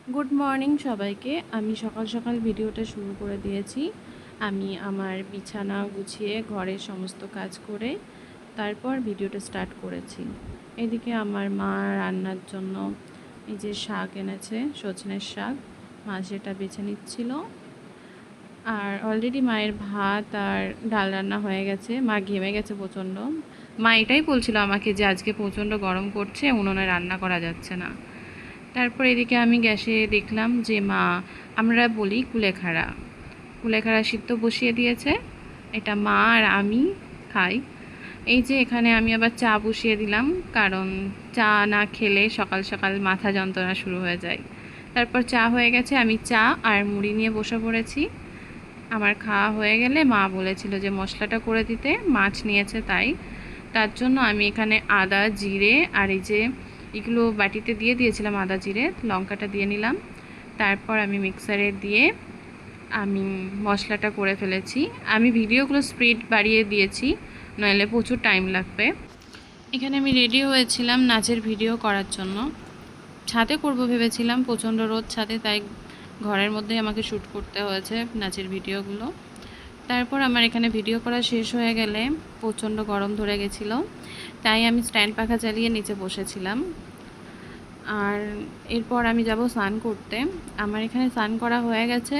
Good morning সবাইকে। আমি সকাল সকাল ভিডিওটা শুরু করে দিয়েছি। আমি আমার বিছানা গুছিয়ে ঘরের সমস্ত কাজ করে তারপর ভিডিওটা স্টার্ট করেছি। এদিকে আমার মা রান্নার জন্য এই যে শাক এনেছে, সজনের শাক, মা সেটা বেছে নিচ্ছিল। আর অলরেডি মায়ের ভাত আর ডাল রান্না হয়ে গেছে। মা ঘেমে গেছে প্রচণ্ড। মা এটাই বলছিল আমাকে যে আজকে প্রচণ্ড গরম করছে, উনুনে রান্না করা যাচ্ছে না। তারপর এদিকে আমি গ্যাসে দেখলাম যে মা, আমরা বলি কুলেখাড়া সিদ্ধ বসিয়ে দিয়েছে। এটা মা আর আমি খাই। এই যে এখানে আমি আবার চা বসিয়ে দিলাম, কারণ চা না খেলে সকাল সকাল মাথা যন্ত্রণা শুরু হয়ে যায়। তারপর চা হয়ে গেছে, আমি চা আর মুড়ি নিয়ে বসে পড়েছি। আমার খাওয়া হয়ে গেলে মা বলেছিল যে মশলাটা করে দিতে, মাছ নিয়েছে তাই। তার জন্য আমি এখানে আদা, জিরে আর এই যে এগুলো বাটিতে দিয়ে দিয়েছিলাম, আদা জিরে লঙ্কাটা দিয়ে নিলাম। তারপর আমি মিক্সারে দিয়ে আমি মশলাটা করে ফেলেছি। আমি ভিডিওগুলো স্পিড বাড়িয়ে দিয়েছি, নইলে প্রচুর টাইম লাগবে। এখানে আমি রেডি হয়েছিলাম নাচের ভিডিও করার জন্য। ছাদে করব ভেবেছিলাম, প্রচণ্ড রোদ ছাদে, তাই ঘরের মধ্যেই আমাকে শ্যুট করতে হয়েছে নাচের ভিডিওগুলো। তারপর আমার এখানে ভিডিও করা শেষ হয়ে গেলে প্রচণ্ড গরম ধরে গেছিলো, তাই আমি স্ট্যান্ড পাখা চালিয়ে নিচে বসেছিলাম। আর এরপর আমি যাব স্নান করতে। আমার এখানে স্নান করা হয়ে গেছে।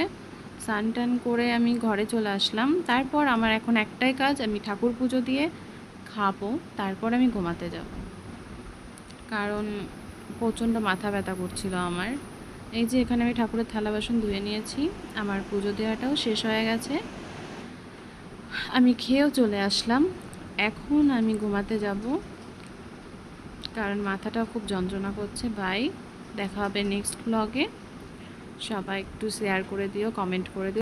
স্নান টান করে আমি ঘরে চলে আসলাম। তারপর আমার এখন একটাই কাজ, আমি ঠাকুর পুজো দিয়ে খাবো, তারপর আমি ঘুমাতে যাব, কারণ প্রচণ্ড মাথা ব্যথা করছিল আমার। এই যে এখানে আমি ঠাকুরের থালা বাসন ধুয়ে নিয়েছি, আমার পুজো দেওয়াটাও শেষ হয়ে গেছে। আমি খেয়েও চলে আসলাম। এখন আমি ঘুমাতে যাব, কারণ মাথাটাও খুব যন্ত্রণা করছে। বাই, দেখা হবে নেক্সট ব্লগে। সবাই একটু শেয়ার করে দিও, কমেন্ট করে দিও।